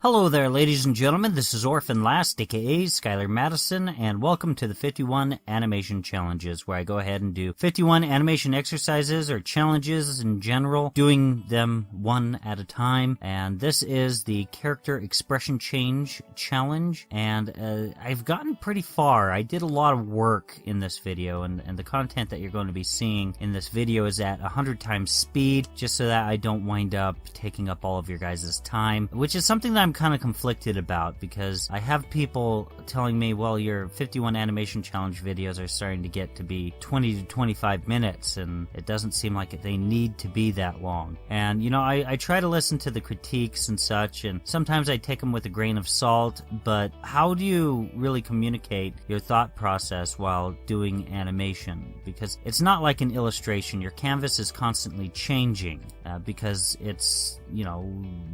Hello there, ladies and gentlemen. This is Orphanlast, aka Skylar Madison, and welcome to the 51 Animation Challenges, where I go ahead and do 51 animation exercises or challenges in general, doing them one at a time. And this is the Character Expression Change Challenge, and I've gotten pretty far. I did a lot of work in this video, and the content that you're going to be seeing in this video is at 100 times speed, just so that I don't wind up taking up all of your guys' time, which is something that I'm kind of conflicted about, because I have people telling me, well, your 51 animation challenge videos are starting to get to be 20 to 25 minutes, and it doesn't seem like they need to be that long. And, you know, I try to listen to the critiques and such, and sometimes I take them with a grain of salt, but how do you really communicate your thought process while doing animation? Because it's not like an illustration. Your canvas is constantly changing, because it's, you know,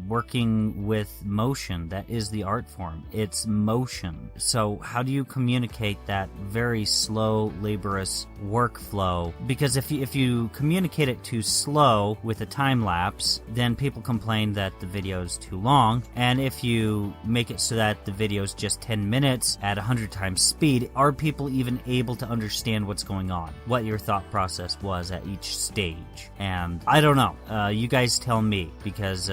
working with motion. That is the art form. It's motion. So how do you communicate that very slow, laborious workflow? Because if you communicate it too slow with a time lapse, then people complain that the video is too long. And if you make it so that the video is just 10 minutes at 100 times speed, are people even able to understand what's going on? What your thought process was at each stage? And I don't know. You guys tell me, because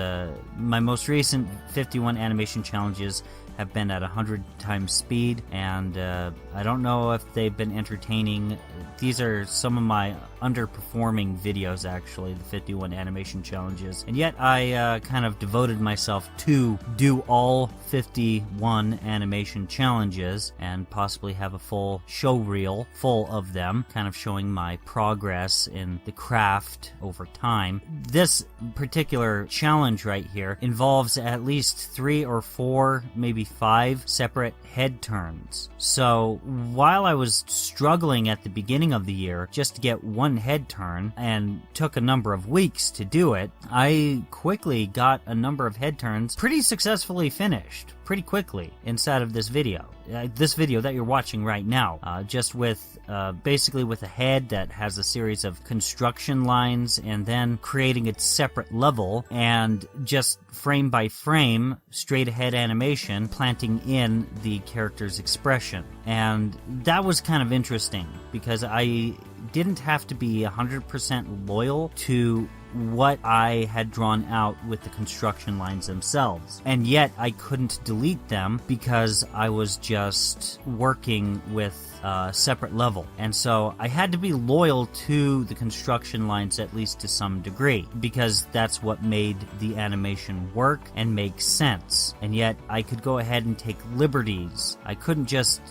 my most recent 51 animation challenges have been at 100 times speed, and I don't know if they've been entertaining. These are some of my underperforming videos, actually, the 51 animation challenges, and yet I kind of devoted myself to do all 51 animation challenges and possibly have a full show reel full of them, kind of showing my progress in the craft over time. This particular challenge right here involves at least 3 or 4, maybe 5 separate head turns. So while I was struggling at the beginning of the year just to get one head turn, and took a number of weeks to do it, I quickly got a number of head turns pretty successfully finished pretty quickly inside of this video. This video that you're watching right now, just with basically with a head that has a series of construction lines, and then creating its separate level, and just frame by frame, straight ahead animation, planting in the character's expression. And that was kind of interesting, because I didn't have to be 100% loyal to what I had drawn out with the construction lines themselves. And yet I couldn't delete them because I was just working with a separate level. And so I had to be loyal to the construction lines, at least to some degree, because that's what made the animation work and make sense. And yet I could go ahead and take liberties. I couldn't just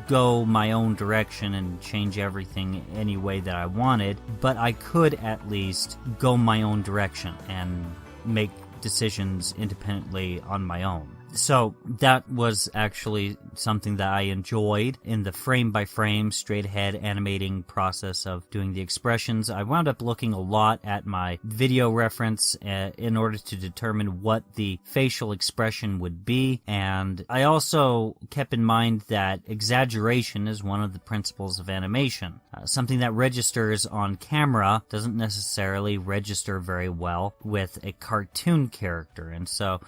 go my own direction and change everything any way that I wanted, but I could at least go my own direction and make decisions independently on my own. So that was actually something that I enjoyed in the frame-by-frame, straight-ahead animating process of doing the expressions. I wound up looking a lot at my video reference in order to determine what the facial expression would be, and I also kept in mind that exaggeration is one of the principles of animation. Something that registers on camera doesn't necessarily register very well with a cartoon character, and so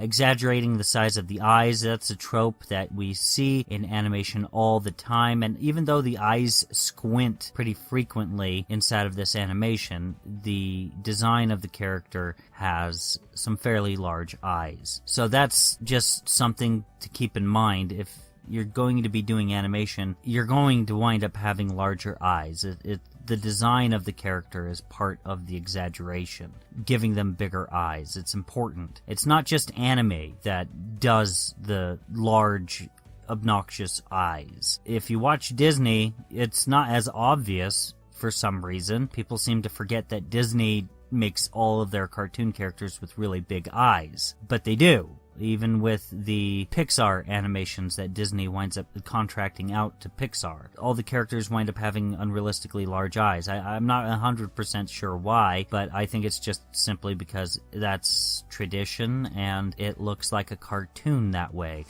exaggerating the size of the eyes, that's a trope that we see in animation all the time. And even though the eyes squint pretty frequently inside of this animation, the design of the character has some fairly large eyes. So that's just something to keep in mind. If you're going to be doing animation, you're going to wind up having larger eyes. The design of the character is part of the exaggeration, giving them bigger eyes. It's important. It's not just anime that does the large, obnoxious eyes. If you watch Disney, it's not as obvious for some reason. People seem to forget that Disney makes all of their cartoon characters with really big eyes, but they do. Even with the Pixar animations that Disney winds up contracting out to Pixar, all the characters wind up having unrealistically large eyes. I'm not 100% sure why, but I think it's just simply because that's tradition and it looks like a cartoon that way.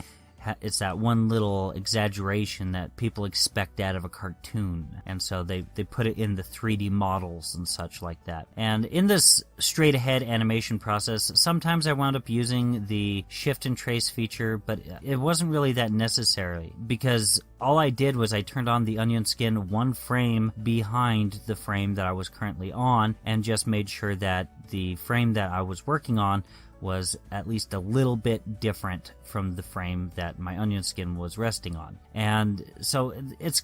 it's that one little exaggeration that people expect out of a cartoon, and so they put it in the 3D models and such like that. And in this straight ahead animation process, sometimes I wound up using the shift and trace feature, but it wasn't really that necessary, because all I did was I turned on the onion skin one frame behind the frame that I was currently on, and just made sure that the frame that I was working on was at least a little bit different from the frame that my onion skin was resting on. And so it's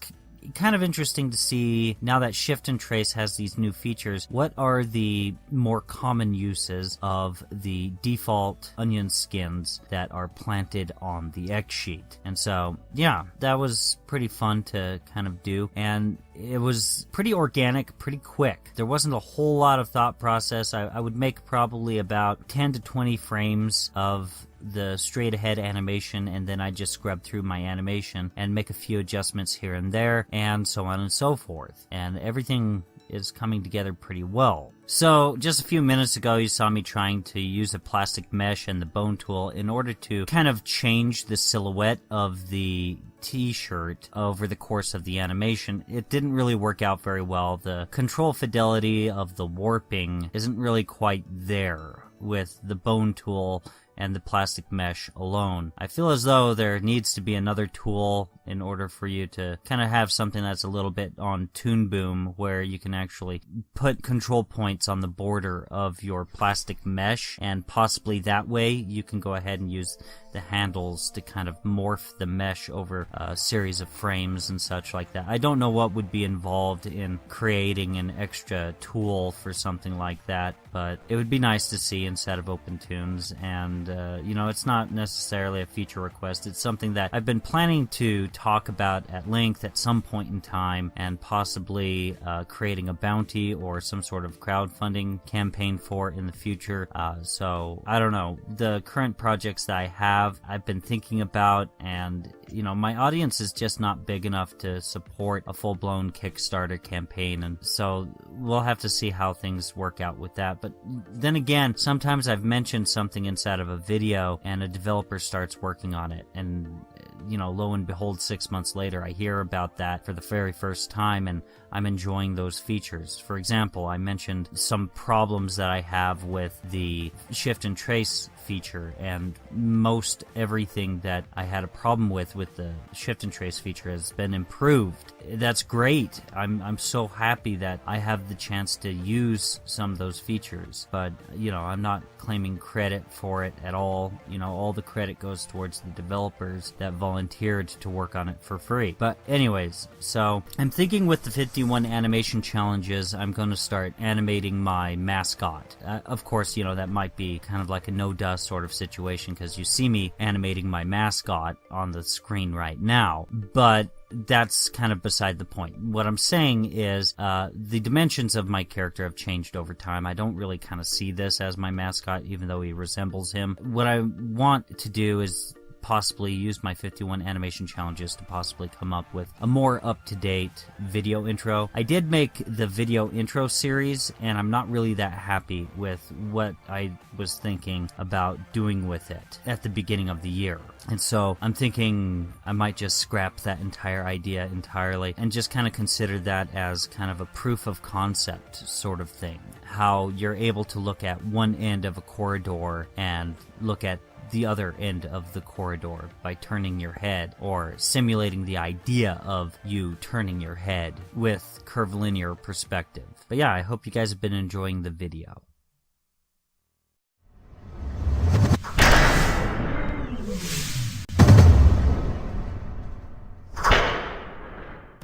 kind of interesting to see, now that shift and trace has these new features, what are the more common uses of the default onion skins that are planted on the X sheet. And so yeah, that was pretty fun to kind of do, and it was pretty organic, pretty quick. There wasn't a whole lot of thought process. I would make probably about 10 to 20 frames of the straight ahead animation, and then I just scrub through my animation and make a few adjustments here and there, and so on and so forth. And everything is coming together pretty well. So just a few minutes ago, you saw me trying to use a plastic mesh and the bone tool in order to kind of change the silhouette of the t-shirt over the course of the animation. It didn't really work out very well. The control fidelity of the warping isn't really quite there with the bone tool and the plastic mesh alone. I feel as though there needs to be another tool in order for you to kind of have something that's a little bit on Toon Boom, where you can actually put control points on the border of your plastic mesh, and possibly that way you can go ahead and use the handles to kind of morph the mesh over a series of frames and such like that. I don't know what would be involved in creating an extra tool for something like that, but it would be nice to see instead of OpenToons. And you know, it's not necessarily a feature request. It's something that I've been planning to talk about at length at some point in time, and possibly creating a bounty or some sort of crowdfunding campaign for in the future. So I don't know. The current projects that I have, I've been thinking about, and you know, my audience is just not big enough to support a full-blown Kickstarter campaign, and so we'll have to see how things work out with that. But then again, sometimes I've mentioned something inside of a video and a developer starts working on it, and you know, lo and behold, 6 months later, I hear about that for the very first time, and I'm enjoying those features. For example, I mentioned some problems that I have with the shift and trace feature, and most everything that I had a problem with the shift and trace feature has been improved. That's great. I'm so happy that I have the chance to use some of those features, but you know, I'm not claiming credit for it at all. You know, all the credit goes towards the developers that volunteered to work on it for free. But anyways, so I'm thinking with the 51 animation challenges, I'm going to start animating my mascot. Of course, you know, that might be kind of like a no-dust sort of situation, because you see me animating my mascot on the screen right now, but that's kind of beside the point. What I'm saying is the dimensions of my character have changed over time. I don't really kind of see this as my mascot, even though he resembles him. What I want to do is possibly use my 51 animation challenges to possibly come up with a more up-to-date video intro. I did make the video intro series, and I'm not really that happy with what I was thinking about doing with it at the beginning of the year. And so I'm thinking I might just scrap that entire idea entirely and just kind of consider that as kind of a proof of concept sort of thing. How you're able to look at one end of a corridor and look at the other end of the corridor by turning your head, or simulating the idea of you turning your head with curvilinear perspective. But yeah, I hope you guys have been enjoying the video.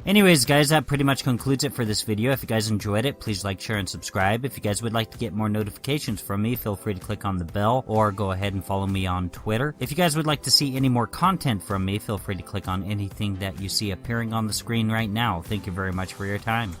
Anyways, guys, that pretty much concludes it for this video. If you guys enjoyed it, please like, share, and subscribe. If you guys would like to get more notifications from me, feel free to click on the bell, or go ahead and follow me on Twitter. If you guys would like to see any more content from me, feel free to click on anything that you see appearing on the screen right now. Thank you very much for your time.